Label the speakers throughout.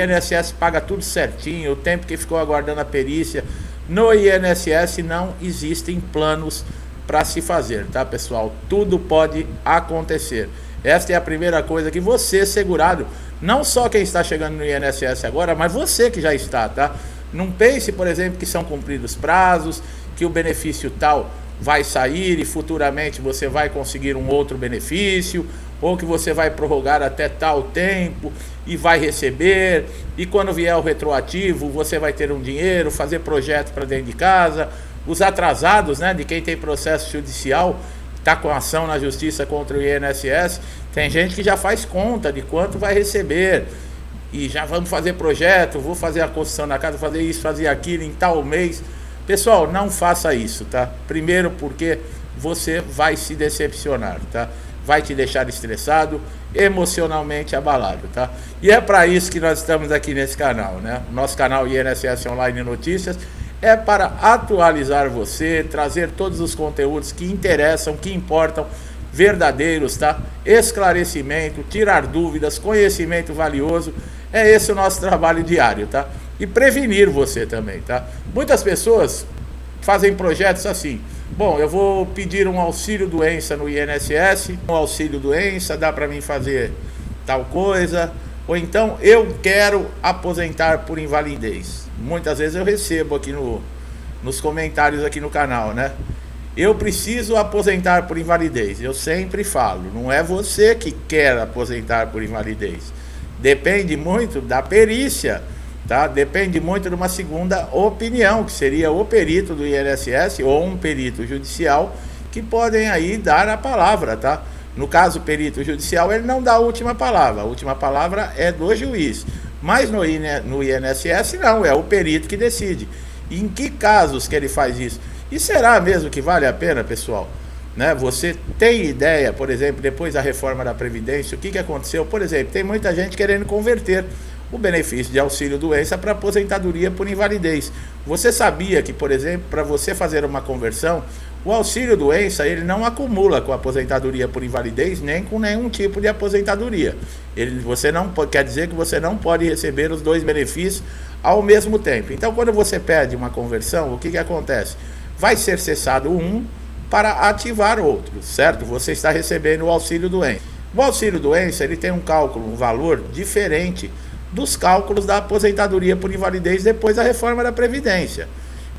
Speaker 1: O INSS paga tudo certinho, o tempo que ficou aguardando a perícia. No INSS não existem planos para se fazer, tá, pessoal? Tudo pode acontecer. Esta é a primeira coisa que você, segurado, não só quem está chegando no INSS agora, mas você que já está, tá? Não pense, por exemplo, que são cumpridos prazos, que o benefício tal vai sair e futuramente você vai conseguir um outro benefício, ou que você vai prorrogar até tal tempo e vai receber, e quando vier o retroativo você vai ter um dinheiro, fazer projeto para dentro de casa. Os atrasados, né, de quem tem processo judicial, está com ação na justiça contra o INSS, tem gente que já faz conta de quanto vai receber, e já vamos fazer projeto, vou fazer a construção da casa, fazer isso, fazer aquilo em tal mês. Pessoal, não faça isso, tá? Primeiro porque você vai se decepcionar, tá? Vai te deixar estressado, emocionalmente abalado, tá? E é para isso que nós estamos aqui nesse canal, né? O nosso canal INSS Online Notícias é para atualizar você, trazer todos os conteúdos que interessam, que importam, verdadeiros, tá? Esclarecimento, tirar dúvidas, conhecimento valioso. É esse o nosso trabalho diário, tá? E prevenir você também, tá? Muitas pessoas fazem projetos assim: bom, eu vou pedir um auxílio doença no INSS, um auxílio doença, dá para mim fazer tal coisa, ou então eu quero aposentar por invalidez. Muitas vezes eu recebo aqui nos comentários aqui no canal, né? Eu preciso aposentar por invalidez. Eu sempre falo, não é você que quer aposentar por invalidez. Depende muito da perícia, tá? Depende muito de uma segunda opinião, que seria o perito do INSS ou um perito judicial, que podem aí dar a palavra, tá? No caso, o perito judicial, ele não dá a última palavra é do juiz. Mas no INSS não, é o perito que decide. Em que casos que ele faz isso? E será mesmo que vale a pena, pessoal? Né? Você tem ideia, por exemplo, depois da reforma da Previdência, o que aconteceu? Por exemplo, tem muita gente querendo converter o benefício de auxílio-doença para aposentadoria por invalidez. Você sabia que, por exemplo, para você fazer uma conversão, o auxílio-doença ele não acumula com a aposentadoria por invalidez, nem com nenhum tipo de aposentadoria. Você não quer dizer que você não pode receber os dois benefícios ao mesmo tempo. Então, quando você pede uma conversão, o que acontece? Vai ser cessado um para ativar outro, certo? Você está recebendo o auxílio-doença. O auxílio-doença ele tem um cálculo, um valor diferente dos cálculos da aposentadoria por invalidez depois da reforma da Previdência.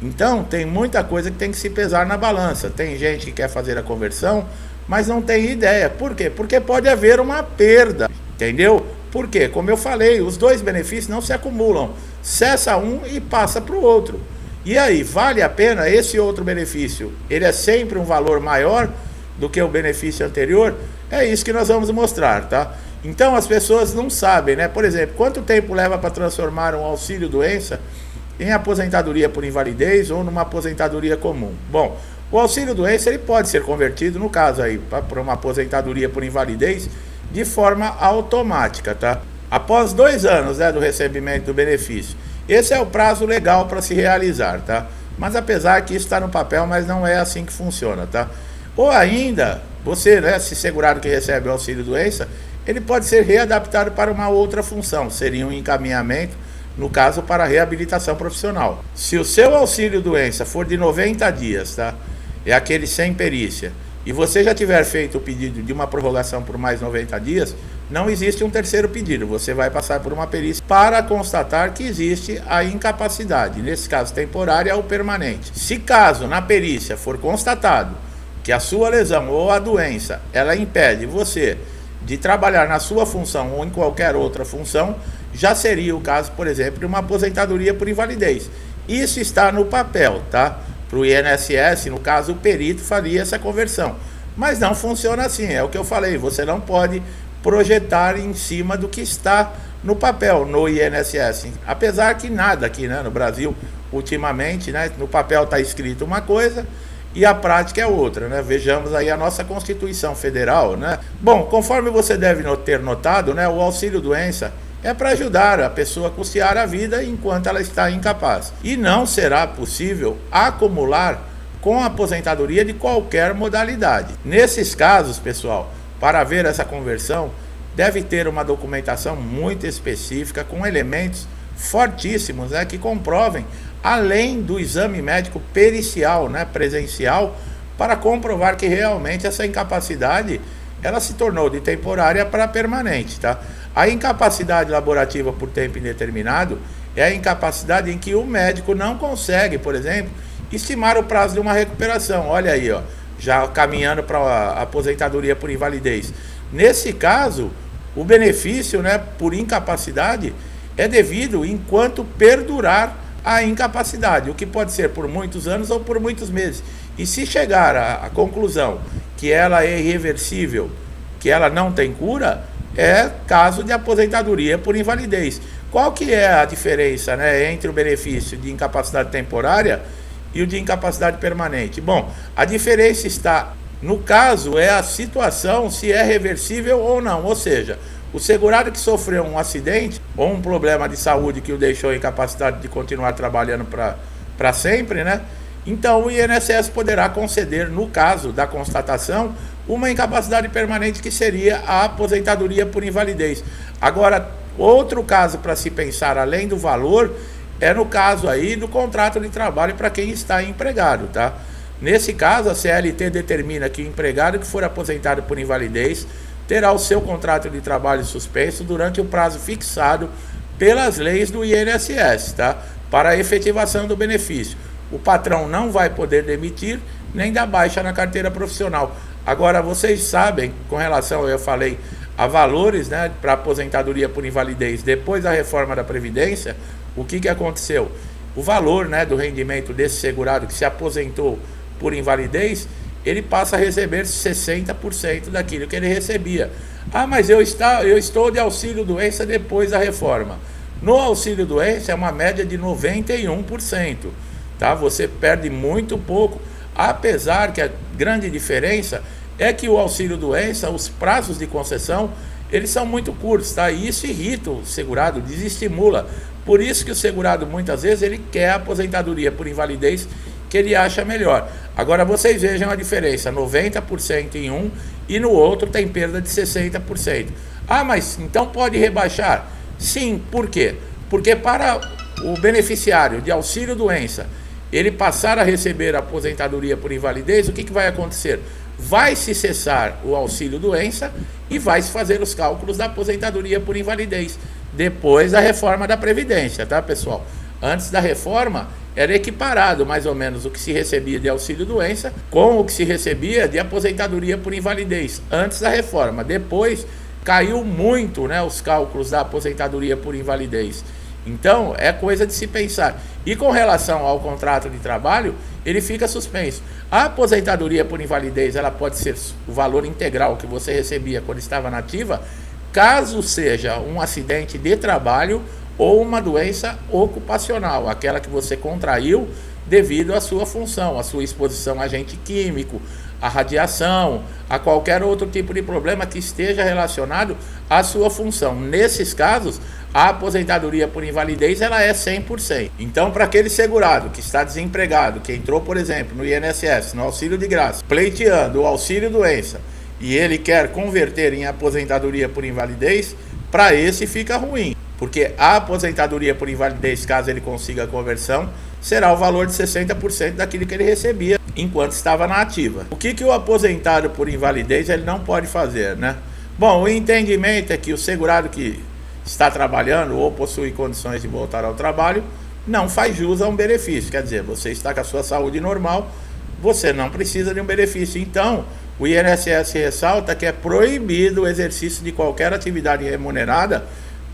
Speaker 1: Então, tem muita coisa que tem que se pesar na balança. Tem gente que quer fazer a conversão, mas não tem ideia. Por quê? Porque pode haver uma perda, entendeu? Por quê? Como eu falei, os dois benefícios não se acumulam. Cessa um e passa para o outro. E aí, vale a pena esse outro benefício? Ele é sempre um valor maior do que o benefício anterior? É isso que nós vamos mostrar, tá? Então, as pessoas não sabem, né? Por exemplo, quanto tempo leva para transformar um auxílio-doença em aposentadoria por invalidez ou numa aposentadoria comum? Bom, o auxílio-doença ele pode ser convertido, no caso aí, para uma aposentadoria por invalidez de forma automática, tá? Após 2 anos, né, do recebimento do benefício. Esse é o prazo legal para se realizar, tá? Mas apesar que isso está no papel, mas não é assim que funciona, tá? Ou ainda, você, né, se segurado que recebe o auxílio-doença, ele pode ser readaptado para uma outra função, seria um encaminhamento, no caso, para reabilitação profissional. Se o seu auxílio-doença for de 90 dias, tá? É aquele sem perícia, e você já tiver feito o pedido de uma prorrogação por mais 90 dias, não existe um terceiro pedido, você vai passar por uma perícia para constatar que existe a incapacidade, nesse caso temporária ou permanente. Se caso na perícia for constatado que a sua lesão ou a doença, ela impede você de trabalhar na sua função ou em qualquer outra função, já seria o caso, por exemplo, de uma aposentadoria por invalidez. Isso está no papel, tá? Para o INSS, no caso, o perito faria essa conversão. Mas não funciona assim, é o que eu falei, você não pode projetar em cima do que está no papel, no INSS. Apesar que nada aqui, né, no Brasil, ultimamente, né, no papel está escrito uma coisa e a prática é outra, né? Vejamos aí a nossa Constituição Federal, né? Bom, conforme você deve ter notado, né, o auxílio-doença é para ajudar a pessoa a custear a vida enquanto ela está incapaz. E não será possível acumular com a aposentadoria de qualquer modalidade. Nesses casos, pessoal, para ver essa conversão, deve ter uma documentação muito específica, com elementos fortíssimos, né, que comprovem, além do exame médico pericial, né, presencial, para comprovar que realmente essa incapacidade ela se tornou de temporária para permanente, tá? A incapacidade laborativa por tempo indeterminado é a incapacidade em que o médico não consegue, por exemplo, estimar o prazo de uma recuperação. Olha aí, ó, já caminhando para a aposentadoria por invalidez. Nesse caso, o benefício, né, por incapacidade é devido enquanto perdurar a incapacidade, o que pode ser por muitos anos ou por muitos meses. E se chegar à conclusão que ela é irreversível, que ela não tem cura, é caso de aposentadoria por invalidez. Qual que é a diferença, né, entre o benefício de incapacidade temporária e o de incapacidade permanente? Bom, a diferença está, no caso, é a situação, se é reversível ou não. Ou seja, o segurado que sofreu um acidente ou um problema de saúde que o deixou incapacitado de continuar trabalhando para sempre, né? Então o INSS poderá conceder, no caso da constatação, uma incapacidade permanente, que seria a aposentadoria por invalidez. Agora, outro caso para se pensar além do valor é no caso aí do contrato de trabalho para quem está empregado, tá? Nesse caso, a CLT determina que o empregado que for aposentado por invalidez terá o seu contrato de trabalho suspenso durante o prazo fixado pelas leis do INSS, tá? Para a efetivação do benefício. O patrão não vai poder demitir nem dar baixa na carteira profissional. Agora, vocês sabem, com relação, eu falei, a valores, né, para aposentadoria por invalidez, depois da reforma da Previdência, o que aconteceu? O valor, né, do rendimento desse segurado que se aposentou por invalidez, ele passa a receber 60% daquilo que ele recebia. Ah, mas eu estou de auxílio-doença depois da reforma. No auxílio-doença é uma média de 91%. Tá? Você perde muito pouco, apesar que a grande diferença é que o auxílio-doença, os prazos de concessão, eles são muito curtos, tá? E isso irrita o segurado, desestimula. Por isso que o segurado, muitas vezes, ele quer a aposentadoria por invalidez, que ele acha melhor. Agora vocês vejam a diferença, 90% em um e no outro tem perda de 60%. Ah, mas então pode rebaixar? Sim, por quê? Porque para o beneficiário de auxílio-doença, ele passar a receber a aposentadoria por invalidez, o que vai acontecer? Vai se cessar o auxílio-doença e vai se fazer os cálculos da aposentadoria por invalidez, depois da reforma da Previdência, tá, pessoal? Antes da reforma, era equiparado mais ou menos o que se recebia de auxílio-doença com o que se recebia de aposentadoria por invalidez, antes da reforma. Depois, caiu muito, né, os cálculos da aposentadoria por invalidez. Então, é coisa de se pensar. E com relação ao contrato de trabalho, ele fica suspenso. A aposentadoria por invalidez, ela pode ser o valor integral que você recebia quando estava na ativa, caso seja um acidente de trabalho ou uma doença ocupacional, aquela que você contraiu devido à sua função, à sua exposição a agente químico, a radiação, a qualquer outro tipo de problema que esteja relacionado à sua função. Nesses casos, a aposentadoria por invalidez ela é 100%. Então, para aquele segurado que está desempregado, que entrou, por exemplo, no INSS, no auxílio de graça, pleiteando o auxílio-doença, e ele quer converter em aposentadoria por invalidez, para esse fica ruim, porque a aposentadoria por invalidez, caso ele consiga a conversão, será o valor de 60% daquilo que ele recebia enquanto estava na ativa. O que o aposentado por invalidez ele não pode fazer, né? Bom, o entendimento é que o segurado que está trabalhando ou possui condições de voltar ao trabalho não faz jus a um benefício. Quer dizer, você está com a sua saúde normal, você não precisa de um benefício. Então, o INSS ressalta que é proibido o exercício de qualquer atividade remunerada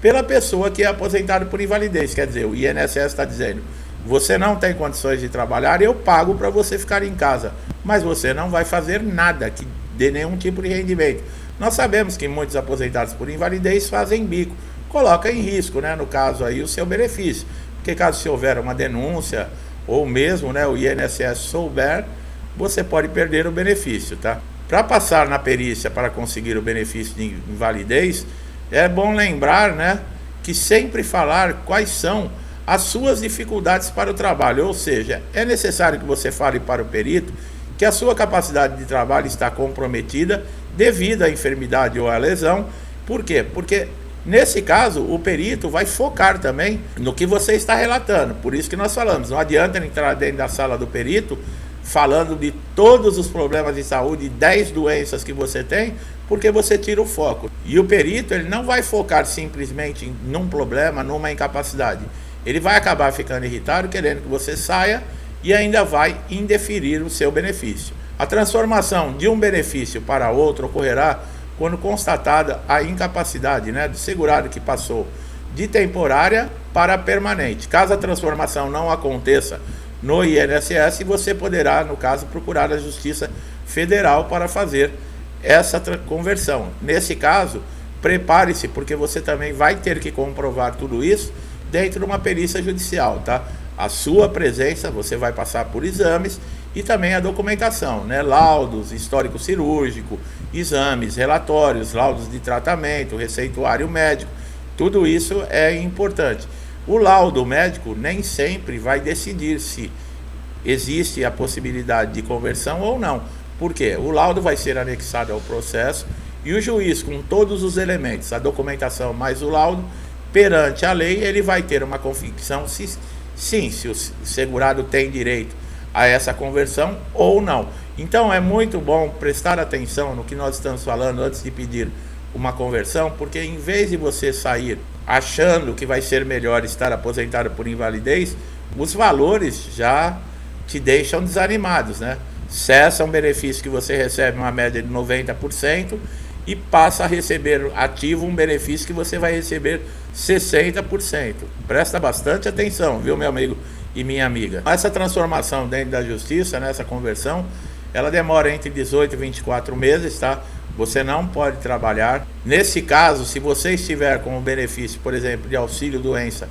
Speaker 1: pela pessoa que é aposentado por invalidez. Quer dizer, o INSS está dizendo: você não tem condições de trabalhar, eu pago para você ficar em casa, mas você não vai fazer nada que dê nenhum tipo de rendimento. Nós sabemos que muitos aposentados por invalidez fazem bico, coloca em risco, né, no caso aí, o seu benefício, porque caso se houver uma denúncia ou mesmo, né, o INSS souber, você pode perder o benefício, tá? Para passar na perícia para conseguir o benefício de invalidez, é bom lembrar, né, que sempre falar quais são as suas dificuldades para o trabalho, ou seja, é necessário que você fale para o perito que a sua capacidade de trabalho está comprometida devido à enfermidade ou à lesão Por quê? Porque nesse caso o perito vai focar também no que você está relatando. Por isso que nós falamos, não adianta entrar dentro da sala do perito falando de todos os problemas de saúde, 10 doenças que você tem, porque você tira o foco. E o perito, ele não vai focar simplesmente num problema, numa incapacidade. Ele vai acabar ficando irritado, querendo que você saia e ainda vai indeferir o seu benefício. A transformação de um benefício para outro ocorrerá quando constatada a incapacidade, né, do segurado que passou de temporária para permanente. Caso a transformação não aconteça no INSS, você poderá, no caso, procurar a Justiça Federal para fazer essa conversão. Nesse caso, prepare-se, porque você também vai ter que comprovar tudo isso dentro de uma perícia judicial, tá? A sua presença, você vai passar por exames e também a documentação, né? Laudos, histórico cirúrgico, exames, relatórios, laudos de tratamento, receituário médico, tudo isso é importante. O laudo médico nem sempre vai decidir se existe a possibilidade de conversão ou não. Por quê? O laudo vai ser anexado ao processo e o juiz, com todos os elementos, a documentação mais o laudo, perante a lei, ele vai ter uma convicção se o segurado tem direito a essa conversão ou não. Então é muito bom prestar atenção no que nós estamos falando antes de pedir uma conversão, porque em vez de você sair achando que vai ser melhor estar aposentado por invalidez, os valores já te deixam desanimados, né? Cessa um benefício que você recebe uma média de 90% e passa a receber ativo um benefício que você vai receber 60%. Presta bastante atenção, viu, meu amigo e minha amiga? Essa transformação dentro da justiça, né, essa conversão, ela demora entre 18 e 24 meses, tá? Você não pode trabalhar. Nesse caso, se você estiver com o benefício, por exemplo, de auxílio-doença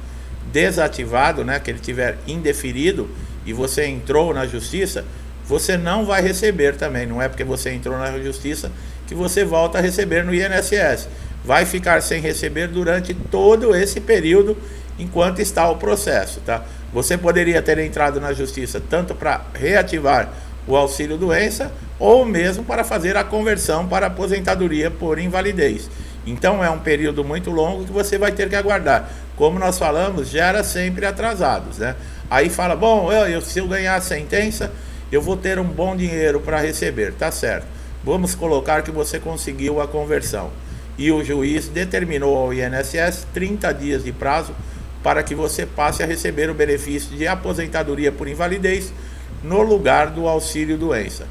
Speaker 1: desativado, né, que ele tiver indeferido e você entrou na justiça, você não vai receber também. Não é porque você entrou na justiça que você volta a receber no INSS. Vai ficar sem receber durante todo esse período enquanto está o processo, tá? Você poderia ter entrado na justiça tanto para reativar o auxílio-doença ou mesmo para fazer a conversão para aposentadoria por invalidez. Então é um período muito longo que você vai ter que aguardar. Como nós falamos, gera sempre atrasados, né? Aí fala, bom, se eu ganhar a sentença, eu vou ter um bom dinheiro para receber, tá certo. Vamos colocar que você conseguiu a conversão e o juiz determinou ao INSS 30 dias de prazo para que você passe a receber o benefício de aposentadoria por invalidez no lugar do auxílio-doença.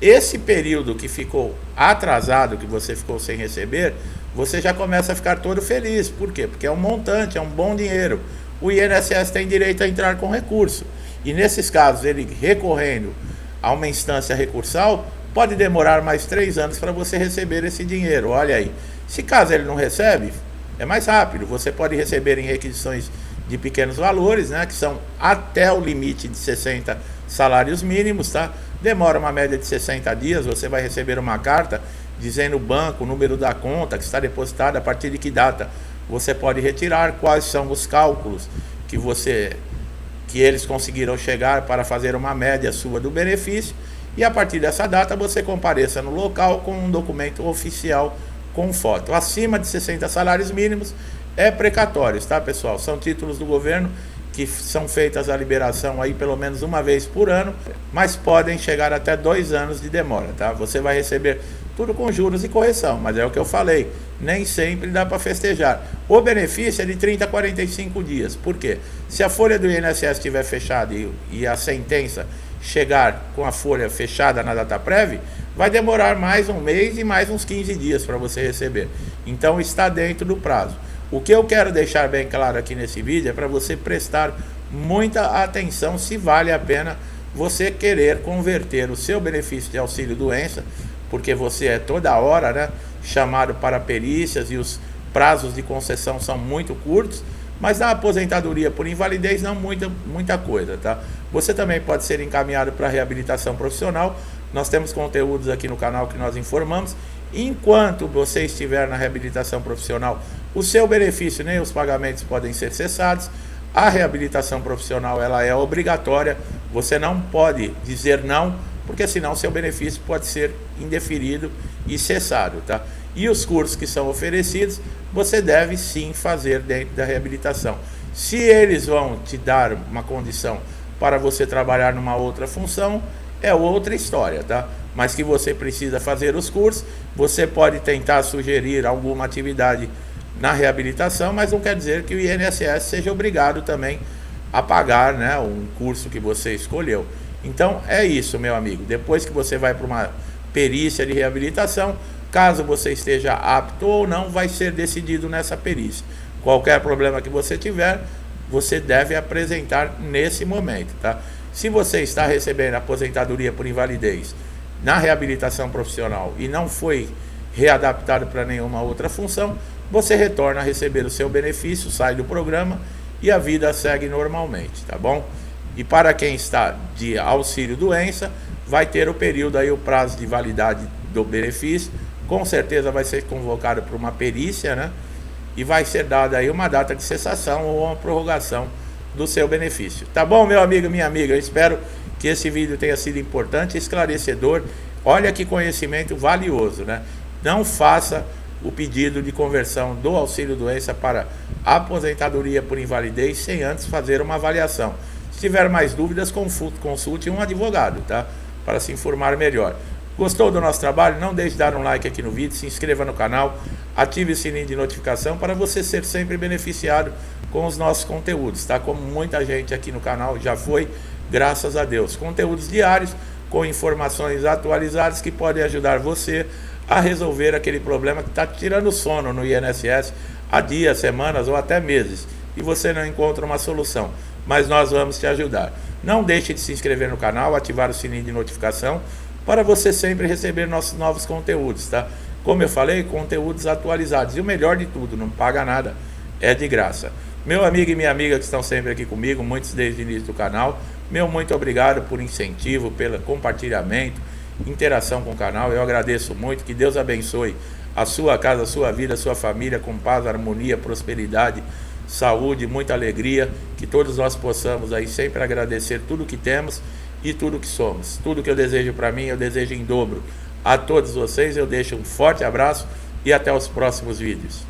Speaker 1: Esse período que ficou atrasado, que você ficou sem receber, você já começa a ficar todo feliz. Por quê? Porque é um montante, é um bom dinheiro. O INSS tem direito a entrar com recurso. E nesses casos, ele recorrendo a uma instância recursal, pode demorar mais 3 anos para você receber esse dinheiro. Olha aí. Se caso ele não recebe, é mais rápido. Você pode receber em requisições de pequenos valores, né, que são até o limite de 60 salários mínimos, tá? Demora uma média de 60 dias, você vai receber uma carta dizendo o banco, o número da conta que está depositada, a partir de que data você pode retirar, quais são os cálculos que eles conseguiram chegar para fazer uma média sua do benefício, e a partir dessa data você compareça no local com um documento oficial com foto. Acima de 60 salários mínimos é precatórios, tá, pessoal? São títulos do governo que são feitas a liberação aí pelo menos uma vez por ano, mas podem chegar até 2 anos de demora, tá? Você vai receber tudo com juros e correção, mas é o que eu falei, nem sempre dá para festejar. O benefício é de 30 a 45 dias. Por quê? Se a folha do INSS estiver fechada e a sentença chegar com a folha fechada na data prévia, vai demorar mais um mês e mais uns 15 dias para você receber. Então está dentro do prazo. O que eu quero deixar bem claro aqui nesse vídeo é para você prestar muita atenção se vale a pena você querer converter o seu benefício de auxílio-doença, porque você é toda hora, né, chamado para perícias e os prazos de concessão são muito curtos, mas da aposentadoria por invalidez não muita coisa, tá? Você também pode ser encaminhado para reabilitação profissional. Nós temos conteúdos aqui no canal que nós informamos. Enquanto você estiver na reabilitação profissional, o seu benefício nem os pagamentos podem ser cessados. A reabilitação profissional ela é obrigatória. Você não pode dizer não, porque senão seu benefício pode ser indeferido e cessado, tá? E os cursos que são oferecidos, você deve sim fazer dentro da reabilitação. Se eles vão te dar uma condição para você trabalhar numa outra função, é outra história, tá? Mas que você precisa fazer os cursos, você pode tentar sugerir alguma atividade na reabilitação, mas não quer dizer que o INSS seja obrigado também a pagar, né, um curso que você escolheu. Então é isso, meu amigo. Depois que você vai para uma perícia de reabilitação, caso você esteja apto ou não, vai ser decidido nessa perícia. Qualquer problema que você tiver, você deve apresentar nesse momento, tá? Se você está recebendo aposentadoria por invalidez na reabilitação profissional e não foi readaptado para nenhuma outra função, você retorna a receber o seu benefício, sai do programa e a vida segue normalmente, tá bom? E para quem está de auxílio doença, vai ter o período aí, o prazo de validade do benefício, com certeza vai ser convocado para uma perícia, né? E vai ser dada aí uma data de cessação ou uma prorrogação do seu benefício. Tá bom, meu amigo, minha amiga? Eu espero que esse vídeo tenha sido importante, esclarecedor. Olha que conhecimento valioso, né? Não faça o pedido de conversão do auxílio-doença para aposentadoria por invalidez sem antes fazer uma avaliação. Se tiver mais dúvidas, consulte um advogado, tá? Para se informar melhor. Gostou do nosso trabalho? Não deixe de dar um like aqui no vídeo, se inscreva no canal, ative o sininho de notificação para você ser sempre beneficiado com os nossos conteúdos, tá? Como muita gente aqui no canal já foi, graças a Deus. Conteúdos diários com informações atualizadas que podem ajudar você a resolver aquele problema que está tirando sono no INSS há dias, semanas ou até meses e você não encontra uma solução, mas nós vamos te ajudar. Não deixe de se inscrever no canal, ativar o sininho de notificação para você sempre receber nossos novos conteúdos, tá? Como eu falei, conteúdos atualizados. E o melhor de tudo, não paga nada, é de graça. Meu amigo e minha amiga que estão sempre aqui comigo, muitos desde o início do canal, meu muito obrigado por incentivo, pelo compartilhamento, interação com o canal. Eu agradeço muito, que Deus abençoe a sua casa, a sua vida, a sua família, com paz, harmonia, prosperidade, saúde, muita alegria, que todos nós possamos aí sempre agradecer tudo que temos e tudo que somos. Tudo que eu desejo para mim, eu desejo em dobro a todos vocês. Eu deixo um forte abraço e até os próximos vídeos.